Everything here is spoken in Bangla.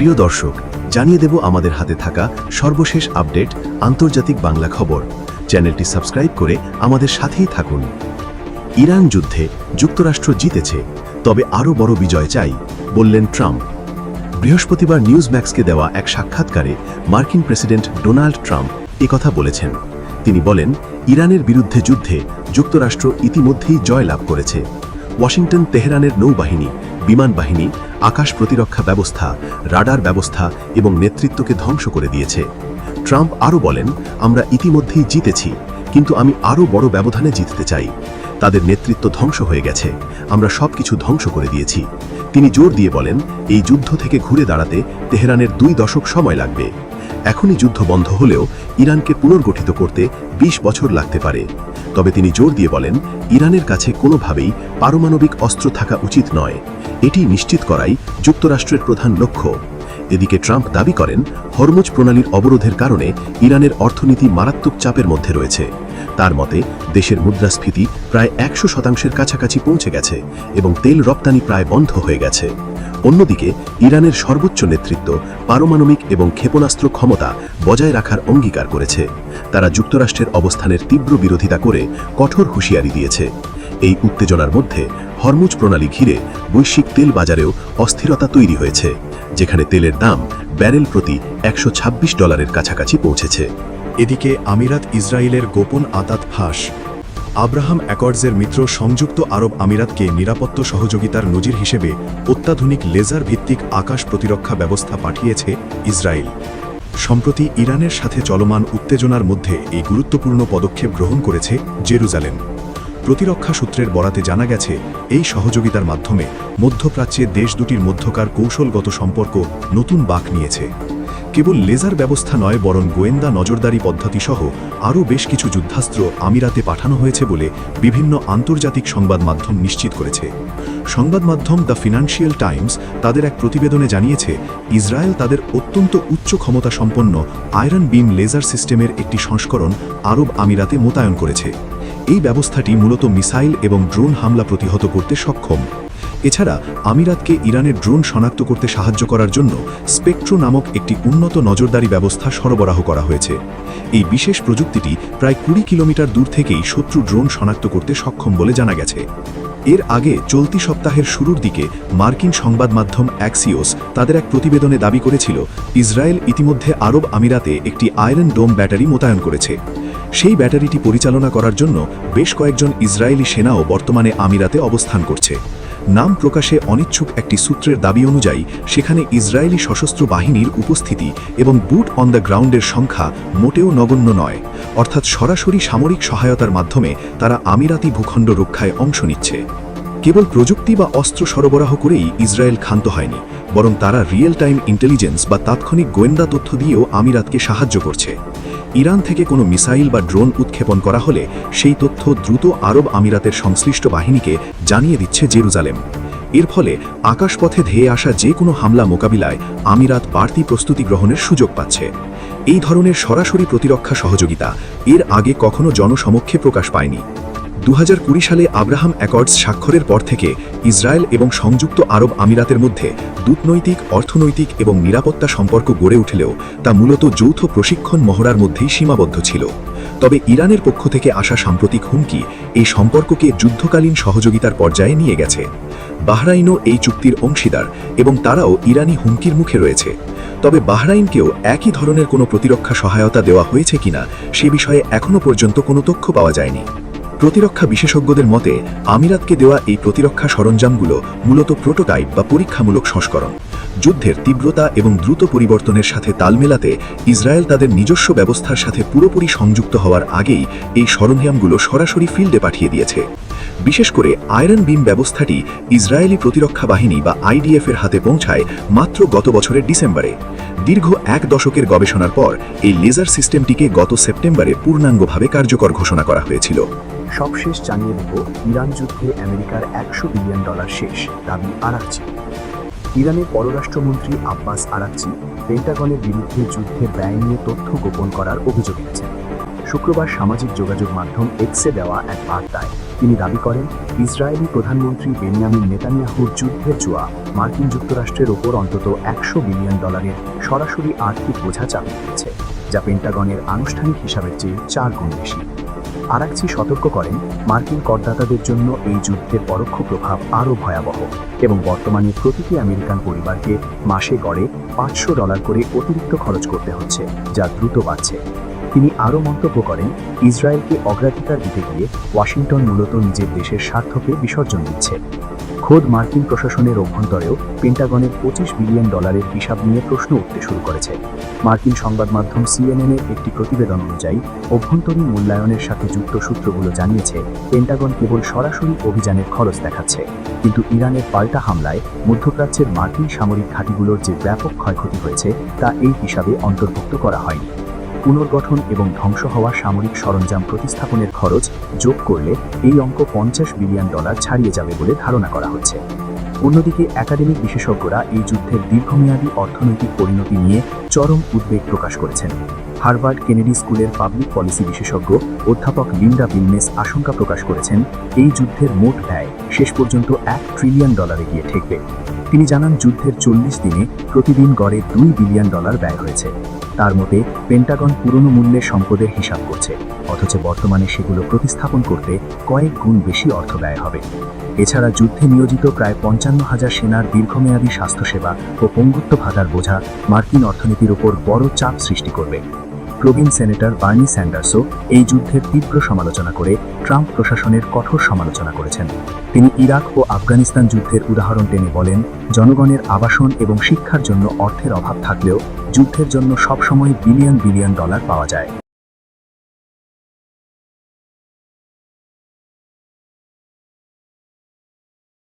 প্রিয় দর্শক, জানিয়ে দেব আমাদের হাতে থাকা সর্বশেষ আপডেট আন্তর্জাতিক বাংলা খবর। চ্যানেলটি সাবস্ক্রাইব করে আমাদের সাথেই থাকুন। ইরান যুদ্ধে যুক্তরাষ্ট্র জিতেছে, তবে আরও বড় বিজয় চাই, বললেন ট্রাম্প। বৃহস্পতিবার নিউজম্যাক্সকে দেওয়া এক সাক্ষাৎকারে মার্কিন প্রেসিডেন্ট ডোনাল্ড ট্রাম্প একথা বলেছেন। তিনি বলেন, ইরানের বিরুদ্ধে যুদ্ধে যুক্তরাষ্ট্র ইতিমধ্যেই জয়লাভ করেছে। ওয়াশিংটন তেহরানের নৌবাহিনী, বিমান বাহিনী, আকাশ প্রতিরক্ষা ব্যবস্থা, রাডার ব্যবস্থা এবং নেতৃত্বকে ধ্বংস করে দিয়েছে। ট্রাম্প আরও বলেন, আমরা ইতিমধ্যেই জিতেছি, কিন্তু আমি আরও বড় ব্যবধানে জিততে চাই। তাদের নেতৃত্ব ধ্বংস হয়ে গেছে, আমরা সবকিছু ধ্বংস করে দিয়েছি। তিনি জোর দিয়ে বলেন, এই যুদ্ধ থেকে ঘুরে দাঁড়াতে তেহরানের 2 দশক সময় লাগবে। এখনই যুদ্ধ বন্ধ হলেও ইরানকে পুনর্গঠিত করতে 20 বছর লাগতে পারে। তবে তিনি জোর দিয়ে বলেন, ইরানের কাছে কোনোভাবেই পারমাণবিক অস্ত্র থাকা উচিত নয়। এটি নিশ্চিত করাই যুক্তরাষ্ট্রের প্রধান লক্ষ্য। এদিকে ট্রাম্প দাবি করেন, হরমুজ প্রণালীর অবরোধের কারণে ইরানের অর্থনীতি মারাত্মক চাপের মধ্যে রয়েছে। তার মতে, দেশের মুদ্রাস্ফীতি প্রায় 100% কাছাকাছি পৌঁছে গেছে এবং তেল রপ্তানি প্রায় বন্ধ হয়ে গেছে। অন্যদিকে ইরানের সর্বোচ্চ নেতৃত্ব পারমাণবিক এবং ক্ষেপণাস্ত্র ক্ষমতা বজায় রাখার অঙ্গীকার করেছে। তারা যুক্তরাষ্ট্রের অবস্থানের তীব্র বিরোধিতা করে কঠোর হুঁশিয়ারি দিয়েছে। এই উত্তেজনার মধ্যে হরমুজ প্রণালী ঘিরে বৈশ্বিক তেল বাজারেও অস্থিরতা তৈরি হয়েছে, যেখানে তেলের দাম ব্যারেল প্রতি $126 কাছাকাছি পৌঁছেছে। এদিকে আমিরাত ইসরায়েলের গোপন আতাত ফাঁস। আব্রাহাম অ্যাকর্ডসের মিত্র সংযুক্ত আরব আমিরাতকে নিরাপত্তা সহযোগিতার নজির হিসেবে অত্যাধুনিক লেজার ভিত্তিক আকাশ প্রতিরক্ষা ব্যবস্থা পাঠিয়েছে ইসরায়েল। সম্প্রতি ইরানের সাথে চলমান উত্তেজনার মধ্যে এই গুরুত্বপূর্ণ পদক্ষেপ গ্রহণ করেছে জেরুজালেম। প্রতিরক্ষা সূত্রের বরাতে জানা গেছে, এই সহযোগিতার মাধ্যমে মধ্যপ্রাচ্যে দেশ দুটির মধ্যকার কৌশলগত সম্পর্ক নতুন বাঁক নিয়েছে। কেবল লেজার ব্যবস্থা নয়, বরং গোয়েন্দা নজরদারি পদ্ধতিসহ আরও বেশ কিছু যুদ্ধাস্ত্র আমিরাতে পাঠানো হয়েছে বলে বিভিন্ন আন্তর্জাতিক সংবাদ মাধ্যম নিশ্চিত করেছে। সংবাদ মাধ্যম দ্য ফিনান্সিয়াল টাইমস তাদের এক প্রতিবেদনে জানিয়েছে, ইসরায়েল তাদের অত্যন্ত উচ্চ ক্ষমতা সম্পন্ন আয়রন বিম লেজার সিস্টেমের একটি সংস্করণ আরব আমিরাতে মোতায়েন করেছে। এই ব্যবস্থাটি মূলত মিসাইল এবং ড্রোন হামলা প্রতিহত করতে সক্ষম। এছাড়া আমিরাতকে ইরানের ড্রোন শনাক্ত করতে সাহায্য করার জন্য স্পেকট্রো নামক একটি উন্নত নজরদারি ব্যবস্থা সরবরাহ করা হয়েছে। এই বিশেষ প্রযুক্তিটি প্রায় 20 কিলোমিটার দূর থেকেই শত্রু ড্রোন শনাক্ত করতে সক্ষম বলে জানা গেছে। এর আগে চলতি সপ্তাহের শুরুর দিকে মার্কিন সংবাদ মাধ্যম অ্যাক্সিওস তাদের এক প্রতিবেদনে দাবি করেছিল, ইসরায়েল ইতিমধ্যে আরব আমিরাতে একটি আয়রন ডোম ব্যাটারি মোতায়েন করেছে। সেই ব্যাটারিটি পরিচালনা করার জন্য বেশ কয়েকজন ইসরায়েলি সেনাও বর্তমানে আমিরাতে অবস্থান করছে। নাম প্রকাশে অনিচ্ছুক একটি সূত্রের দাবি অনুযায়ী, সেখানে ইসরায়েলি সশস্ত্র বাহিনীর উপস্থিতি এবং বুট অন দ্য গ্রাউন্ডের সংখ্যা মোটেও নগণ্য নয়, অর্থাৎ সরাসরি সামরিক সহায়তার মাধ্যমে তারা আমিরাতি ভূখণ্ড রক্ষায় অংশ নিচ্ছে। কেবল প্রযুক্তি বা অস্ত্র সরবরাহ করেই ইসরায়েল ক্ষান্ত হয়নি, বরং তারা রিয়েল টাইম ইন্টেলিজেন্স বা তাৎক্ষণিক গোয়েন্দা তথ্য দিয়েও আমিরাতকে সাহায্য করছে। ইরান থেকে কোনো মিসাইল বা ড্রোন উৎক্ষেপণ করা হলে সেই তথ্য দ্রুত আরব আমিরাতের সংশ্লিষ্ট বাহিনীকে জানিয়ে দিচ্ছে জেরুজালেম। এর ফলে আকাশপথে ধেয়ে আসা যে কোনো হামলা মোকাবিলায় আমিরাত বাড়তি প্রস্তুতি গ্রহণের সুযোগ পাচ্ছে। এই ধরনের সরাসরি প্রতিরক্ষা সহযোগিতা এর আগে কখনো জনসমক্ষে প্রকাশ পায়নি। 2020 সালে আব্রাহাম অ্যাকর্ডস স্বাক্ষরের পর থেকে ইসরায়েল এবং সংযুক্ত আরব আমিরাতের মধ্যে কূটনৈতিক, অর্থনৈতিক এবং নিরাপত্তা সম্পর্ক গড়ে উঠলেও তা মূলত যৌথ প্রশিক্ষণ মহড়ার মধ্যেই সীমাবদ্ধ ছিল। তবে ইরানের পক্ষ থেকে আসা সাম্প্রতিক হুমকি এই সম্পর্ককে যুদ্ধকালীন সহযোগিতার পর্যায়ে নিয়ে গেছে। বাহরাইনও এই চুক্তির অংশীদার এবং তারাও ইরানি হুমকির মুখে রয়েছে। তবে বাহরাইনকেও একই ধরনের কোনো প্রতিরক্ষা সহায়তা দেওয়া হয়েছে কিনা সে বিষয়ে এখনও পর্যন্ত কোনো তথ্য পাওয়া যায়নি। প্রতিরক্ষা বিশেষজ্ঞদের মতে, আমিরাতকে দেওয়া এই প্রতিরক্ষা সরঞ্জামগুলো মূলত প্রোটোটাইপ বা পরীক্ষামূলক সংস্করণ। যুদ্ধের তীব্রতা এবং দ্রুত পরিবর্তনের সাথে তাল মেলাতে ইসরায়েল তাদের নিজস্ব ব্যবস্থার সাথে পুরোপুরি সংযুক্ত হওয়ার আগেই এই সরঞ্জামগুলো সরাসরি ফিল্ডে পাঠিয়ে দিয়েছে। বিশেষ করে আয়রন বিম ব্যবস্থাটি ইসরায়েলি প্রতিরক্ষা বাহিনী বা আইডিএফের হাতে পৌঁছায় মাত্র গত বছরের ডিসেম্বরে। দীর্ঘ 1 দশকের গবেষণার পর এই লেজার সিস্টেমটিকে গত সেপ্টেম্বরে পূর্ণাঙ্গভাবে কার্যকর ঘোষণা করা হয়েছিল। সবশেষ জানিয়ে দেব, ইরান যুদ্ধে আমেরিকার $100 বিলিয়ন শেষ, দাবি আরাকচি। ইরানের পররাষ্ট্রমন্ত্রী আব্বাস আরাকচি পেন্টাগনের বিরুদ্ধে যুদ্ধের ব্যয় নিয়ে তথ্য গোপন করার অভিযোগ এনেছেন। শুক্রবার সামাজিক যোগাযোগ মাধ্যম এক্সে দেওয়া এক বার্তায় তিনি দাবি করেন, ইসরায়েলি প্রধানমন্ত্রী বেনিয়ামিন নেতানিয়াহুর যুদ্ধের জুয়া মার্কিন যুক্তরাষ্ট্রের ওপর অন্তত $100 বিলিয়ন সরাসরি আর্থিক বোঝা চাপিয়ে দিয়েছে, যা পেন্টাগনের আনুষ্ঠানিক হিসাবের চেয়ে 4 গুণ বেশি। আরাকচি সতর্ক করেন, মার্কিন করদাতাদের জন্য এই যুদ্ধের পরোক্ষ প্রভাব আরও ভয়াবহ এবং বর্তমানে প্রতিটি আমেরিকান পরিবারকে মাসে গড়ে $500 করে অতিরিক্ত খরচ করতে হচ্ছে, যা দ্রুত বাড়ছে। তিনি আরও মন্তব্য করেন, ইসরায়েলকে অগ্রাধিকার দিতে গিয়ে ওয়াশিংটন মূলত নিজের দেশের স্বার্থকে বিসর্জন দিচ্ছে। খোদ মার্কিন প্রশাসনের অভ্যন্তরেও পেন্টাগনের $25 বিলিয়ন হিসাব নিয়ে প্রশ্ন উঠতে শুরু করেছে। মার্কিন সংবাদ মাধ্যম সিএনএনের একটি প্রতিবেদন অনুযায়ী অভ্যন্তরীণ মূল্যায়নের সাথে যুক্ত সূত্রগুলো জানিয়েছে, পেন্টাগন কেবল সরাসরি অভিযানের খরচ দেখাচ্ছে, কিন্তু ইরানের পাল্টা হামলায় মধ্যপ্রাচ্যের মার্কিন সামরিক ঘাঁটিগুলোর যে ব্যাপক ক্ষয়ক্ষতি হয়েছে তা এই হিসাবে অন্তর্ভুক্ত করা হয়নি। পুনর্গঠন এবং ধ্বংস হওয়া সামরিক সরঞ্জাম প্রতিস্থাপনের খরচ যোগ করলে এই অঙ্ক $50 বিলিয়ন ছাড়িয়ে যাবে বলে ধারণা করা হচ্ছে। অন্যদিকে একাডেমিক বিশেষজ্ঞরা এই যুদ্ধের দীর্ঘমেয়াদী অর্থনৈতিক পরিণতি নিয়ে চরম উদ্বেগ প্রকাশ করেছেন। হার্ভার্ড কেনেডি স্কুলের পাবলিক পলিসি বিশেষজ্ঞ অধ্যাপক লিন্ডা বিলমেস আশঙ্কা প্রকাশ করেছেন, এই যুদ্ধের মোট ব্যয় শেষ পর্যন্ত $1 ট্রিলিয়ন গিয়ে ঠেকবে। তিনি জানান, যুদ্ধের 40 দিনে প্রতিদিন গড়ে $2 বিলিয়ন ব্যয় হয়েছে। তার মতে, পেন্টাগন পুরনো মূল্যের সম্পদের হিসাব করছে, অথচ বর্তমানে সেগুলো প্রতিস্থাপন করতে কয়েক গুণ বেশি অর্থ ব্যয় হবে। এছাড়া যুদ্ধে নিয়োজিত প্রায় 55,000 সেনার দীর্ঘমেয়াদী স্বাস্থ্যসেবা ও পঙ্গুত্ব ভাতার বোঝা মার্কিন অর্থনীতির ওপর বড় চাপ সৃষ্টি করবে। প্রবীণ সেনেটর বার্নি স্যান্ডার্সও এই যুদ্ধের তীব্র সমালোচনা করে ট্রাম্প প্রশাসনের কঠোর সমালোচনা করেছেন। তিনি ইরাক ও আফগানিস্তান যুদ্ধের উদাহরণ টেনে বলেন, জনগণের আবাসন এবং শিক্ষার জন্য অর্থের অভাব থাকলেও যুদ্ধের জন্য সবসময় বিলিয়ন বিলিয়ন ডলার পাওয়া যায়।